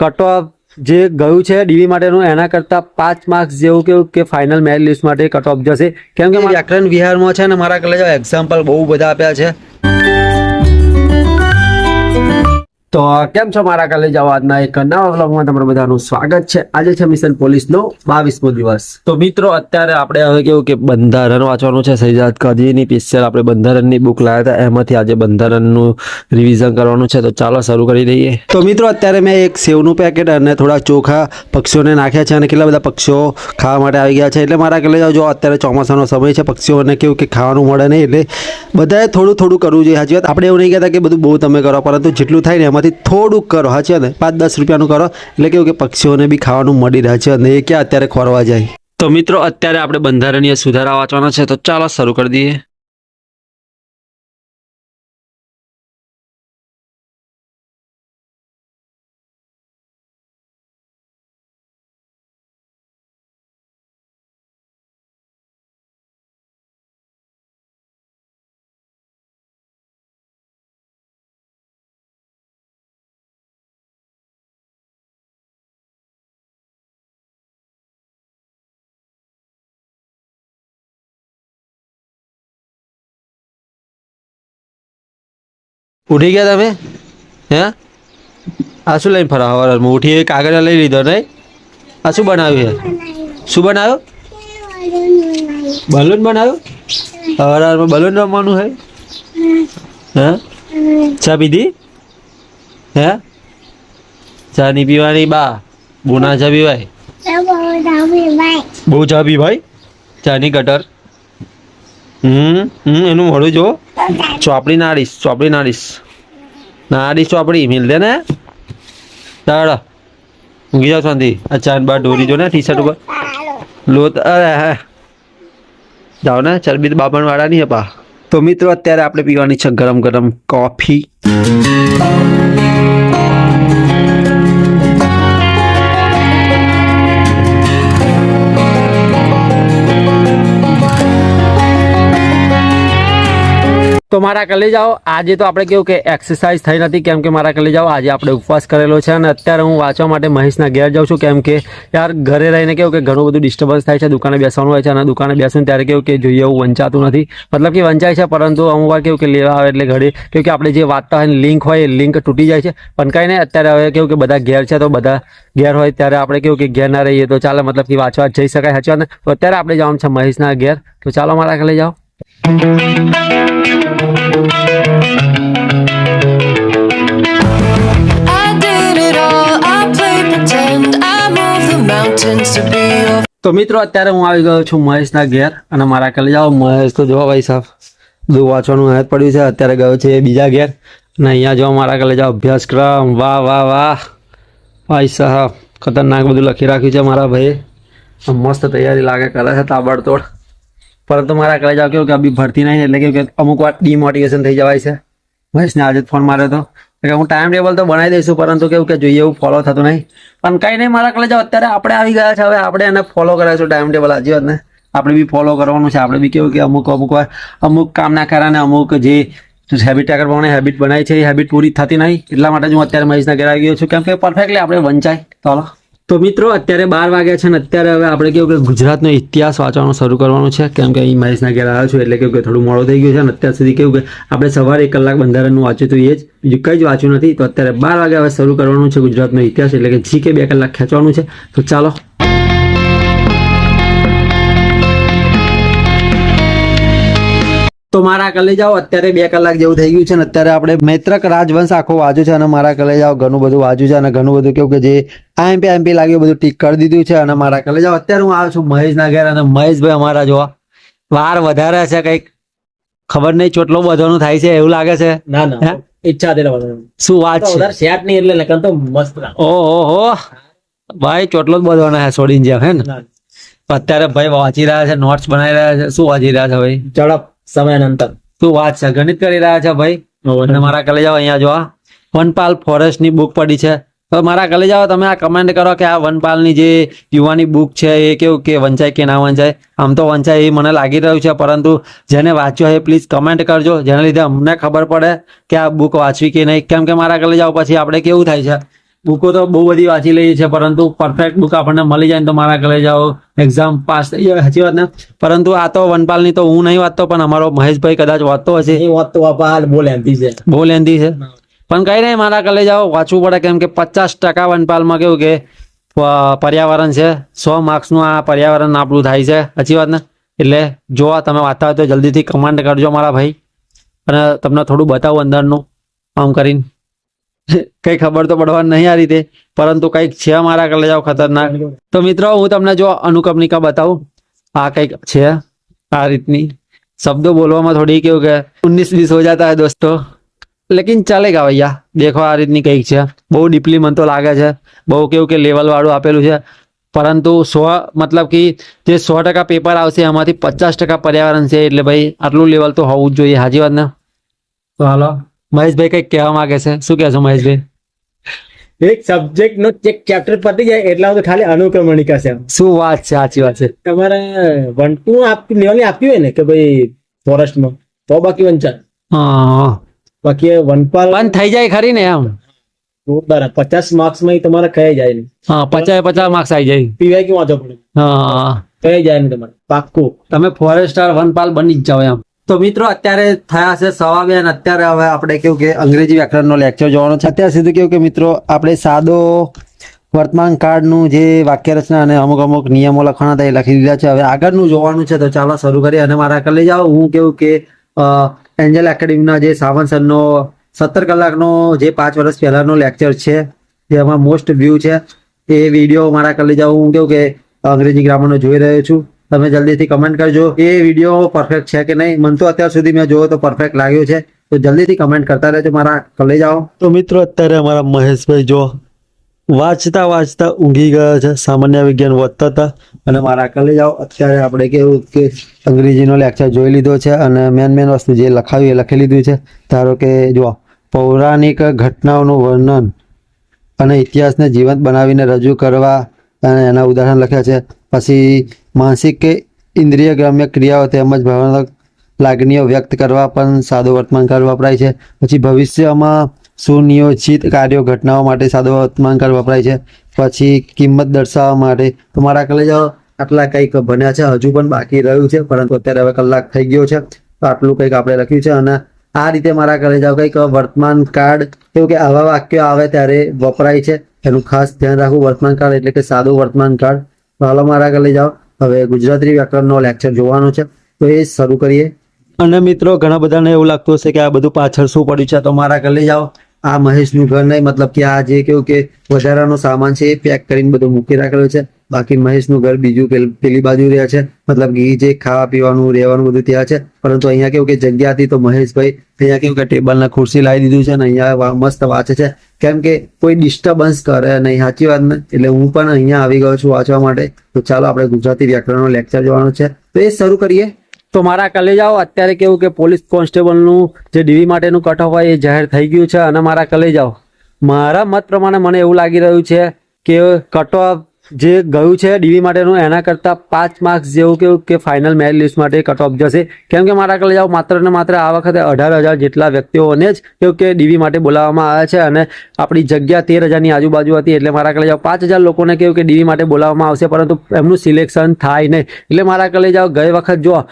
Cut off જે ગયું છે ડીવી માટેનું એના કરતાં 5 માર્ક્સ જેવું કેવું કે ફાઇનલ મેરિટ લિસ્ટ માટે કટ ઓફ જશે, કેમ કે વ્યાકરણ વિહારમાં છે ને મારા કલેજો એક્ઝામ્પલ બહુ બધા આપ્યા છે. તો કેમ છો મારા કલેજો, આજના એક નવા વ્લોગમાં તમારું બધાનું સ્વાગત છે. આજે છે મિશન પોલીસનો 22મો દિવસ. તો મિત્રો અત્યારે આપણે હવે કેવું કે બંધારણ વાંચવાનું છે. સૈયદ કાદરીની સ્પેશિયલ આપણે બંધારણની બુક લાવ્યા હતા, એમાંથી આજે બંધારણનું રિવિઝન કરવાનું છે. તો ચાલો શરૂ કરી દઈએ. તો મિત્રો અત્યારે મેં એક સેવનું પેકેટ અને થોડા ચોખા પક્ષીઓને નાખ્યા છે અને કેટલા બધા પક્ષીઓ ખાવા માટે આવી ગયા છે. એટલે મારા કલેજો જો અત્યારે ચોમાસાનો સમય છે, પક્ષીઓને કેવું કે ખાવાનું મળે નહીં, એટલે બધાએ થોડું થોડું કરવું જોઈએ. સાચી વાત, આપણે એવું નહીં કહેતા કે બધું બહુ તમે કરો, પરંતુ જેટલું થાય ને એમાંથી થોડુંક કરો. સાચી વાત ને, 5-10 રૂપિયાનું કરો એટલે કેવું કે પક્ષીઓને બી ખાવાનું મળી રહે છે અને એ ક્યાં અત્યારે ખોરવા જાય. તો મિત્રો અત્યારે આપણે બંધારણીય સુધારા વાંચવાના છે. તો ચાલો શરૂ કરી દઈએ. ઉઠી ગયા તમે? હે, આ શું લઈને ફરા? હવારમાં ઉઠી કાગળ લઈ લીધો નહીં? આ શું બનાવ્યું છે? શું બનાવ્યું? બલૂન બનાવ્યું? હવારમાં બલૂન રમવાનું છે? હે, ચા પીધી? હે, ચા નહીં પીવાની બા? બોના ચા પીવાય? બહુ ચા પીવાય? ચાની ગટર. એનું મોડું જો, ચોપડી નાડીશ, ચોપડી નાડીશ, ચોપડી મિલ દે ને. ચાલો ઊંઘી જાઓ શાંતિ. આ ચાંદ બાર ઢોરી જો ને ટી શર્ટ ઉપર લોત. અરે હા, જાઓ ને, ચરબી બાબણ વાળા નહીં પા. તો મિત્રો અત્યારે આપણે પીવાની છે ગરમ ગરમ કોફી. તો મારા કલેજાઓ આજે તો આપણે કેવું કે એક્સરસાઇઝ થઈ નથી, કેમ કે મારા કલેજાઓ આજે આપણે ઉપવાસ કરેલો છે અને અત્યારે હું વાંચવા માટે મહેશના ઘેર જાઉં છું, કેમ કે યાર ઘરે રહીને કેવું કે ઘણું બધું ડિસ્ટર્બન્સ થાય છે. દુકાને બેસવાનું હોય છે અને દુકાને બેસું ત્યારે કેવું કે જોઈએ એવું વંચાતું નથી, મતલબ કે વંચાય છે પરંતુ અમુક વાર કેવું કે લેવા આવે એટલે ઘડી કેવું કે આપણે જે વાંચતા હોય લિંક હોય એ લિંક તૂટી જાય છે. પણ કાંઈ નહીં, અત્યારે હવે કેવું કે બધા ઘેર છે તો બધા ઘેર હોય ત્યારે આપણે કેવું કે ઘેર ના રહીએ તો ચાલે, મતલબ કે વાંચવા જઈ શકાય. સાચી વાત ને. તો અત્યારે આપણે જવાનું છે મહેશના ઘેર. તો ચાલો મારા કલેજાઓ. તો મિત્રો અત્યારે હું આવી ગયો છું મહેશના ઘેર અને મારા કલેજાઓ મહેશ તો જોવા ભાઈ સાહેબ બધું વાંચવાનું હાથ પડ્યું છે. અત્યારે ગયો છે બીજા ઘેર અને અહીંયા જો મારા કલેજાઓ અભ્યાસક્રમ. વાહ વાહ વાહ ભાઈ સાહેબ, ખતરનાક બધું લખી રાખ્યું છે મારા ભાઈ. મસ્ત તૈયારી લાગે કરે છે તાબડતોડ. પરંતુ મારા કલેજાઓ કેવું કે અભી ભરતી નહીં, એટલે કેવું કે અમુક વાર ડિમોટિવેશન થઈ જવાય છે. મહેશને આજે જ ફોન માર્યો હતો કે હું ટાઈમ ટેબલ તો બનાવી દઈશું, પરંતુ કેવું કે જોઈએ એવું ફોલો થતું નહીં. પણ કંઈ નહીં મારા કલેજાઓ, અત્યારે આપણે આવી ગયા છે, હવે આપણે એને ફોલો કરાવીશું ટાઈમ ટેબલ. હાજી વાત ને, આપણે બી ફોલો કરવાનું છે. આપણે બી કેવું કે અમુક વાર અમુક કામના કારણે અમુક જે હેબિટ આગળ પ્રમાણે હેબિટ બનાવી છે એ હેબિટ પૂરી થતી નહીં. એટલા માટે હું અત્યારે મહેશના ઘેર આવી ગયો છું, કેમ કે પરફેક્ટલી આપણે વંચાય. ચાલો તો મિત્રો અત્યારે 12 વાગ્યા છે ને અત્યારે હવે આપણે કેવું કે ગુજરાતનો ઇતિહાસ વાંચવાનું શરૂ કરવાનું છે, કેમ કે અહીં મહેશના ઘેર આવ્યો છું એટલે કેવું કે થોડું મોડું થઈ ગયું છે. અને અત્યાર સુધી કેવું કે આપણે સવારે 1 કલાક બંધારણનું વાંચ્યું હતું, એ જ, બીજું કંઈ જ વાંચ્યું નથી. તો અત્યારે 12 વાગ્યા હવે શરૂ કરવાનું છે ગુજરાતનો ઇતિહાસ, એટલે કે જી કે 2 કલાક ખેંચવાનું છે. તો ચાલો. તો મારા કલેજાઓ અત્યારે 2 કલાક જેવું થઈ ગયું છે ને અત્યારે આપણે મૈત્રક રાજવંશ આખો વાંચ્યું છે અને મારા કલેજાઓ ઘણું બધું વાંચ્યું છે અને ઘણું બધું કેવું કે જે આઈએમપી લાગ્યું બધું ટીક કરી દીધું છે. અને મારા કલેજાઓ અત્યારે હું આવ્યો છું મહેશના ઘેર અને મહેશભાઈ અમારા જોવા વાર વધારે છે, કંઈક ખબર નહીં ચોટલો બધવાનું થાય છે એવું લાગે છે. ના ના, ઈચ્છા હતી શું વાત છે? વધારે સેટ નહીં એટલે લગન તો મસ્ત. ઓહો ભાઈ, ચોટલો જ બધવાના હે છોડીને જેમ હે ને. અત્યારે ભાઈ વાંચી રહ્યા છે, નોટ્સ બનાવી રહ્યા છે. શું વાંચી રહ્યા છે ભાઈ? ઝડપ સમયાનંતર. શું વાત છે? ગણિત કરી રહ્યા છે ભાઈ. અને મારા કલેજાઓ અહીંયા જો વનપાલ ફોરેસ્ટની બુક પડી છે. તો મારા કલેજાઓ તમે આ કમેન્ટ કરો કે આ વનપાલની જે યુવાની બુક છે એ કેવું કે વંચાય કે ના વંચાય. આમ તો વંચાય એ મને લાગી રહ્યું છે, પરંતુ જેને વાંચ્યો એ પ્લીઝ કમેન્ટ કરજો, જેના લીધે અમને ખબર પડે કે આ બુક વાંચવી કે નહીં. કેમ કે મારા કલેજાઓ પછી આપણે કેવું થાય છે બુકો તો બહુ બધી વાંચી લઈએ છે, પરંતુ પરફેક્ટ બુક આપણને મળી જાય ને તો મારા કલે જાઓ એક્ઝામ પાસ થઈ જાય, સાચી વાત ને? પરંતુ આ તો વનપાલની તો હું નહીં વાંચતો, પણ અમારો મહેશભાઈ કદાચ વાંચતો હશે. એ વાત તો બાપા હાલ બહુ લેન્થી છે. બહુ લેન્ધી છે, પણ કઈ નહીં, મારા કલે જાઓ વાંચવું પડે, કેમ કે 50% વનપાલમાં કેવું કે પર્યાવરણ છે. 100 માર્ક્સનું આ પર્યાવરણ આપણું થાય છે, સાચી વાત ને? એટલે જો તમે વાંચતા હોય તો જલ્દીથી કમેન્ટ કરજો મારા ભાઈ, અને તમને થોડું બતાવું અંદરનું આમ કરીને. કઈ ખબર તો પડવાની નહીં આ રીતે, પરંતુ કંઈક છે મારા કલે જાઓ ખતરનાક. તો મિત્રો હું તમને જો અનુકંપનિકા બતાવું, આ કંઈક છે આ રીતની. શબ્દો બોલવામાં થોડી કેવું કે 19-20 हो जाता है दोस्तों, लेकिन चलेगा भैया. देखो આ રીતની કંઈક છે, બહુ ડીપલી મને તો લાગે છે, બહુ કેવું કે લેવલ વાળું આપેલું છે. પરંતુ 100 મતલબ કે જે 100% પેપર આવશે એમાંથી 50% પર્યાવરણ છે, એટલે ભાઈ આટલું લેવલ તો હોવું જ જોઈએ, સાચી વાત ને? તો હાલો મહેશભાઈ કંઈક કહેવા માંગે છે, શું કહેશો મહેશભાઈ? એક સબ્જેક્ટ નો એક ચેપ્ટર પતી જાય એટલે તો ખાલી અનુક્રમણિકા છે. શું વાત છે, સાચી વાત છે. તમારે 1-2 લેવલની આપી હોય ને કે ભાઈ ફોરેસ્ટમાં તો બાકી વંચાય, હા, બાકી વનપાલ બંધ થઈ જાય ખરી ને એમ. જોરદાર 50 માર્ક્સ માં તમારે ખાઈ જાય ને. હા, 50 માર્ક્સ આવી જાય. પીવાય કે વાંચો પડે, હા, ખાઈ જાય ને તમારે પાક્કું. તમે ફોરેસ્ટર વનપાલ બની જ જાઓ એમ. તો મિત્રો અત્યારે થયા છે 2:15 અને અત્યારે હવે આપણે કેવું કે અંગ્રેજી વ્યાકરણનો લેક્ચર જોવાનો છે. અત્યાર સુધી કેવું કે મિત્રો આપણે સાદો વર્તમાન કાળનું જે વાક્ય રચના અને અમુક નિયમો લખવાના હતા એ લખી દીધા છે. હવે આગળનું જોવાનું છે, તો ચાલો શરૂ કરીએ. અને મારા કલે જાઓ, હું કેવું કે એન્જલ એકેડમીના જે સાવંત સરનો 17 કલાકનો જે 5 વર્ષ પહેલાનો લેક્ચર છે, જેમાં મોસ્ટ વ્યૂ છે, એ વિડીયો મારા કલે જાઓ હું કેવું કે અંગ્રેજી ગ્રામરનો જોઈ રહ્યો છું. તમે જલ્દીથી કમેન્ટ કરજો એ વિડીયો પરફેક્ટ છે કે નહીં. મને તો અત્યાર સુધી મેં જોયો તો પરફેક્ટ લાગ્યો છે, તો જલ્દીથી કમેન્ટ કરતા રહેજો મારા કલે જાઓ. તો મિત્રો અત્યારે અમારા મહેશભાઈ જો વાંચતા ઊંઘી ગયા છે, સામાન્ય વિજ્ઞાન વાંચતા હતા. અને મારા કલે જાઓ અત્યારે આપણે કેવું કે અંગ્રેજીનો લેક્ચર જોઈ લીધો છે, અને મેન વસ્તુ જે લખાવ્યું એ લખી લીધું છે. ધારો કે જો પૌરાણિક ઘટનાઓનું વર્ણન અને ઇતિહાસને જીવંત બનાવીને રજૂ કરવા, અને એના ઉદાહરણ લખ્યા છે. પછી માનસિક કે ઇન્દ્રિય ગ્રામ્ય ક્રિયાઓ તેમજ ભાવનાત્મક લાગણીઓ વ્યક્ત કરવા પણ સાદો વર્તમાન કાળ વપરાય છે. પછી ભવિષ્યમાં સુનિયોજિત કાર્યો ઘટનાઓ માટે સાદો વર્તમાન કાળ વપરાય છે. પછી કિંમત દર્શાવવા માટે. તો મારા કલે જાઓ આટલા કંઈક ભણ્યા છે, હજુ પણ બાકી રહ્યું છે, પરંતુ અત્યારે હવે કલાક થઈ ગયો છે, તો આટલું કંઈક આપણે લખ્યું છે. અને આ રીતે મારા કલે જાઓ કંઈક વર્તમાન કાળ એવું કે આવા વાક્યો આવે ત્યારે વપરાય છે, એનું ખાસ ધ્યાન રાખવું. વર્તમાન કાળ એટલે કે સાદું વર્તમાન કાળ. તો હાલો મારા કલે જાઓ, હવે ગુજરાતી વ્યાકરણનો લેક્ચર જોવાનો છે, તો એ શરૂ કરીએ. અને મિત્રો ઘણા બધાને એવું લાગતું હશે કે આ બધું પાછળ શું પડ્યું છે, તો મારા કલે જાઓ આ મહેશનું ઘર નહીં, મતલબ કે આ જે કેવું કે વધારાનો સામાન છે એ પેક કરીને બધું મૂકી રાખેલું છે. બાકી મહેશનું ઘર બીજું પેલી બાજુ રહ્યા છે, મતલબ કે જે ખાવા પીવાનું રહેવાનું બધું ત્યાં છે. પરંતુ અહીંયા કેવું કે જગ્યા હતી, તો મહેશભાઈ અહીંયા કેવું કે ટેબલ ને ખુરશી લાવી દીધું છે, ને અહીંયા મસ્ત વાંચે છે, કેમ કે કોઈ ડિસ્ટર્બન્સ કરે નહીં, સાચી વાત ને? એટલે હું પણ અહીંયા આવી ગયો છું વાંચવા માટે. તો ચાલો આપણે ગુજરાતી વ્યાકરણનો લેક્ચર જોવાનો છે, તો એ શરૂ કરીએ. તો મારા કલે જાઓ અત્યારે કેવું કે પોલીસ કોન્સ્ટેબલનું જે ડીવી માટેનું કટ ઓફ હોય એ જાહેર થઈ ગયું છે. અને મારા કલે જાઓ મારા મત પ્રમાણે મને એવું લાગી રહ્યું છે કે કટ ઓફ જે ગયું છે ડીવી માટેનું એના કરતાં 5 માર્ક્સ જેવું કેવું કે ફાઇનલ મેરિટ લિસ્ટ માટે કટ ઓફ જશે. કેમ કે મારા કલે જાઓ માત્ર ને માત્ર આ વખતે 18,000 જેટલા વ્યક્તિઓને જ કેવું કે ડીવી માટે બોલાવવામાં આવ્યા છે, અને આપણી જગ્યા 13,000ની આજુબાજુ હતી. એટલે મારા કલે જાઓ 5,000 લોકોને કેવું કે ડીવી માટે બોલાવવામાં આવશે, પરંતુ એમનું સિલેક્શન થાય નહીં. એટલે મારા કલે જાઓ ગઈ વખત જો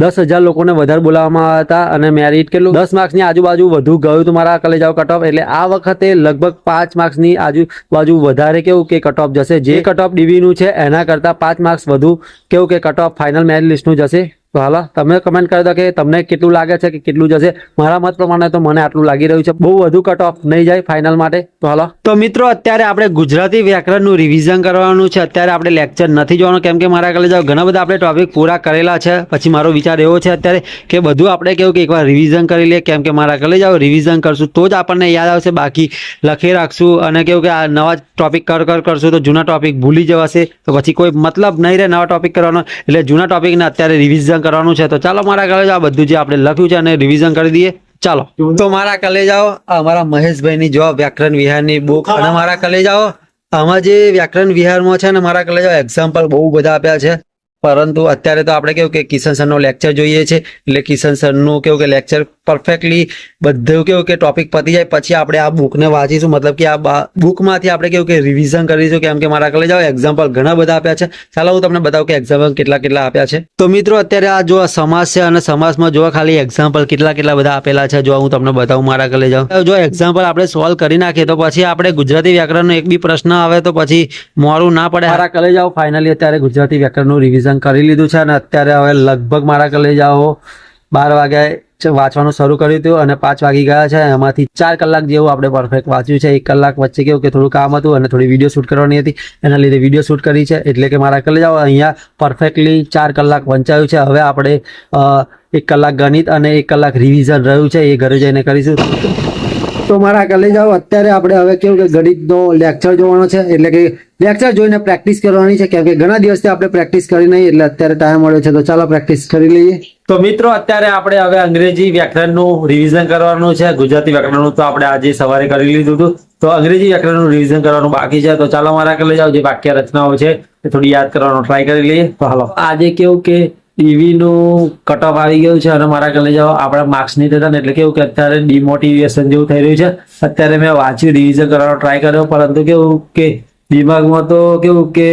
10,000 લોકોને વધારે બોલાવવામાં આવ્યા હતા, અને મેરિટ કેટલું 10 માર્ક્સની આજુબાજુ વધુ ગયું હતું મારા કલે જાઓ કટ ઓફ. એટલે આ વખતે લગભગ 5 માર્ક્સની આજુબાજુ વધારે કેવું કે કટ ઓફ જશે. જે કટ ઓફ ડીવીનું છે એના કરતાં 5 માર્ક્સ વધુ કેવું કે કટ ઓફ ફાઇનલ મેરિટ લિસ્ટનું જશે. તો હાલો તમે કમેન્ટ કરી દો કે તમને કેટલું લાગે છે કે કેટલું જશે. મારા મત પ્રમાણે તો મને આટલું લાગી રહ્યું છે, બહુ વધુ કટ ઓફ નહીં જાય ફાઇનલ માટે. તો હાલો તો મિત્રો અત્યારે આપણે ગુજરાતી વ્યાકરણનું રિવિઝન કરવાનું છે. અત્યારે આપણે લેક્ચર નથી જોવાનું, કેમ કે મારા કલે જાઓ ઘણા બધા આપણે ટોપિક પૂરા કરેલા છે. પછી મારો વિચાર એવો છે અત્યારે કે બધું આપણે કેવું કે એકવાર રિવિઝન કરી લઈએ, કેમ કે મારા કલે જાઓ રિવિઝન કરશું તો જ આપણને યાદ આવશે, બાકી લખી રાખશું અને કેવું કે આ નવા ટોપિક કરશું તો જૂના ટોપિક ભૂલી જવાશે, તો પછી કોઈ મતલબ નહીં રહે નવા ટોપિક કરવાનો. એટલે જૂના ટોપિકને અત્યારે રિવિઝન કરવાનું છે. તો ચાલો મારા કલે જાઓ બધું જે આપણે લખ્યું છે અને રિવિઝન કરી દઈએ. ચાલો તો મારા કલે જાઓ અમારા મહેશભાઈની જો વ્યાકરણ વિહારની બુક, અને મારા કલે જાઓ આમાં જે વ્યાકરણ વિહારમાં છે ને મારા કલે જાઓ એક્ઝામ્પલ બહુ બધા આપ્યા છે. પરંતુ અત્યારે તો આપણે કેવું કે કિશન સરનો લેક્ચર જોઈએ છે, એટલે કિશન સરનું કેવું કે લેક્ચર પરફેક્ટલી બધું કેવું કે ટોપિક પતી જાય પછી આપણે આ બુકને વાંચીશું, મતલબ કે આ બુકમાંથી આપણે કેવું કે રિવિઝન કરીશું, કેમ કે મારા કલે જાઓ એક્ઝામ્પલ ઘણા બધા આપ્યા છે. ચાલો હું તમને બતાવું કે એક્ઝામ્પલ કેટલા કેટલા આપ્યા છે. તો મિત્રો અત્યારે આ જો સમાસ છે અને સમાસમાં જો ખાલી એક્ઝામ્પલ કેટલા કેટલા બધા આપેલા છે, જો હું તમને બતાવું મારા કલે જાઓ. જો એક્ઝામ્પલ આપણે સોલ્વ કરી નાખીએ તો પછી આપણે ગુજરાતી વ્યાકરણનો એક બી પ્રશ્ન આવે તો પછી મોડું ના પડે. મારા કલે જાઓ ફાઇનલી અત્યારે ગુજરાતી વ્યાકરણનું રિવિઝન કરી લીધું છે અને અત્યારે હવે લગભગ મારા કલે જાઓ 12 વાગ્યા વાંચવાનું શરૂ કર્યું હતું અને 5 વાગી ગયા છે. એમાંથી 4 કલાક જેવું આપણે પરફેક્ટ વાંચ્યું છે. 1 કલાક વચ્ચે કેવું કે થોડું કામ હતું અને થોડી વિડીયો શૂટ કરવાની હતી, એના લીધે વિડીયો શૂટ કરી છે. એટલે કે મારા કલે જાઓ અહીંયા પરફેક્ટલી 4 કલાક વંચાયું છે. હવે આપણે 1 કલાક ગણિત અને 1 કલાક રિવિઝન રહ્યું છે, એ ઘરે જઈને કરીશું. તો મારા કલે જાઓ અત્યારે આપણે હવે કેવું કે ગણિતનો લેક્ચર જોવાનો છે, એટલે કે લેક્ચર જોઈને પ્રેક્ટિસ કરવાની છે, કેમ કે ઘણા દિવસથી આપણે પ્રેક્ટિસ કરી નહીં એટલે અત્યારે ટાઈમ મળ્યો છે, તો ચાલો પ્રેક્ટિસ કરી લઈએ. તો મિત્રો અત્યારે આપણે હવે અંગ્રેજી વ્યાકરણનું રિવિઝન કરવાનું છે. ગુજરાતી વ્યાકરણનું તો આપણે આજે સવારે કરી લીધું હતું, તો અંગ્રેજી વ્યાકરણનું રિવિઝન કરવાનું બાકી છે. તો ચાલો મારા કલે જાઓ જે વાક્ય રચનાઓ છે એ થોડી યાદ કરવાનો ટ્રાય કરી લઈએ. તો હાલો આજે કેવું કે ટીવીનું કટઓફ આવી ગયું છે અને મારા કલે જાઓ આપણા માર્ક્સ નહીં થતા ને, એટલે કેવું કે અત્યારે ડિમોટિવેશન જેવું થઈ રહ્યું છે. અત્યારે મેં વાંચ્યું રિવિઝન કરવાનો ટ્રાય કર્યો, પરંતુ કેવું કે દિમાગમાં તો કેવું કે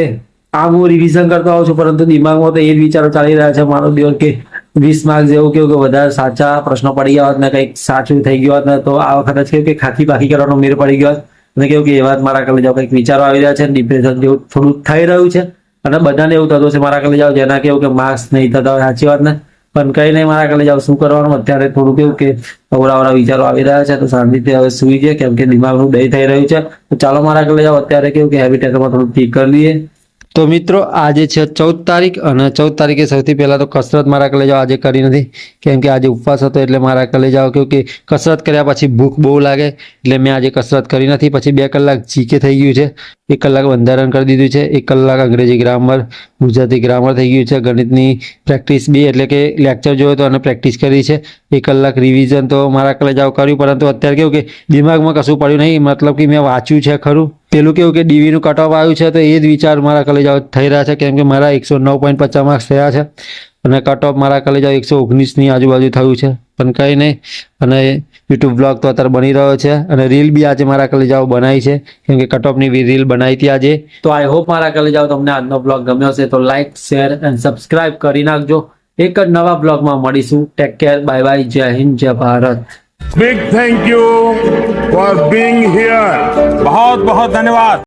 આમ હું રિવિઝન કરતો આવું છું, પરંતુ દિમાગમાં તો એ જ વિચારો ચાલી રહ્યા છે મારો દિવસ કે 20 માર્ક્સ જેવું કેવું કે વધારે સાચા પ્રશ્નો પડી ગયા હોત ને કંઈક સાચું થઈ ગયું હોત ને તો આ વખતે કેવું કે ખાખી પાખી કરવાનો મેળ પડી ગયો હોત. અને કેવું કે એ વાત મારા કલે જાઓ કંઈક વિચારો આવી રહ્યા છે, ડિપ્રેશન જેવું થોડું થઈ રહ્યું છે અને બધાને એવું થતું છે મારા કલે જાઓ જેના કેવું કે માર્ક્સ નહીં થતા હોય સાચી વાત ને, પણ કઈ નહીં મારા કલે જાઓ શું કરવાનું. અત્યારે થોડું કેવું કે અવરા વિચારો આવી રહ્યા છે, તો શાંતિથી હવે સુઈ જાય કેમ કે દિમાગનું દહીં થઈ રહ્યું છે. તો ચાલો મારા કલે જાઓ અત્યારે કેવું કે હેબિટેટમાં થોડું ઠીક કરી લઈએ. તો મિત્રો આજે છે 14 તારીખ અને 14 તારીખે સૌથી પહેલા તો કસરત મારા કલે જાઓ આજે કરી નથી, કેમ કે આજે ઉપવાસ હતો એટલે મારા કલે જાઓ કેવું કે કસરત કર્યા પછી ભૂખ બહુ લાગે એટલે મેં આજે કસરત કરી નથી. પછી 2 કલાક જીકે થઈ ગયું છે, 1 કલાક બંધારણ કરી દીધું છે, 1 કલાક અંગ્રેજી ગ્રામર ગુજરાતી ગ્રામર થઈ ગયું છે, ગણિતની પ્રેક્ટિસ બી એટલે કે લેક્ચર જોયો તો અને પ્રેક્ટિસ કરી છે, 1 કલાક રિવિઝન તો મારા કલે જાઓ કર્યું, પરંતુ અત્યારે કેવું કે દિમાગમાં કશું પડ્યું નહીં, મતલબ કે મેં વાંચ્યું છે ખરું. પેલું કેવું કે ડીવીનું કટ ઓફ આવ્યું છે તો એ જ વિચાર મારા કલે જાઓ થઈ રહ્યા છે, કેમ કે મારા 109.50 માર્ક્સ થયા છે અને કટ ઓફ મારા કલે જાઓ 119ની આજુબાજુ થયું છે, પણ કંઈ નહીં. અને યુટ્યુબ બ્લોગ તો અત્યારે બની રહ્યો છે અને રીલ બી આજે મારા કલે જાઓ બનાવી છે, કેમ કે કટ ઓફની રીલ બનાવી હતી આજે. તો આઈ હોપ મારા કલે જાઓ તમને આજનો બ્લોગ ગમ્યો હશે, તો લાઈક શેર એન્ડ સબસ્ક્રાઇબ કરી નાખજો. એક જ નવા બ્લોગમાં મળીશું. ટેક કેર, બાય બાય, જય હિન્દ, જય Bharat. Big thank you for being here. बहुत बहुत धन्यवाद.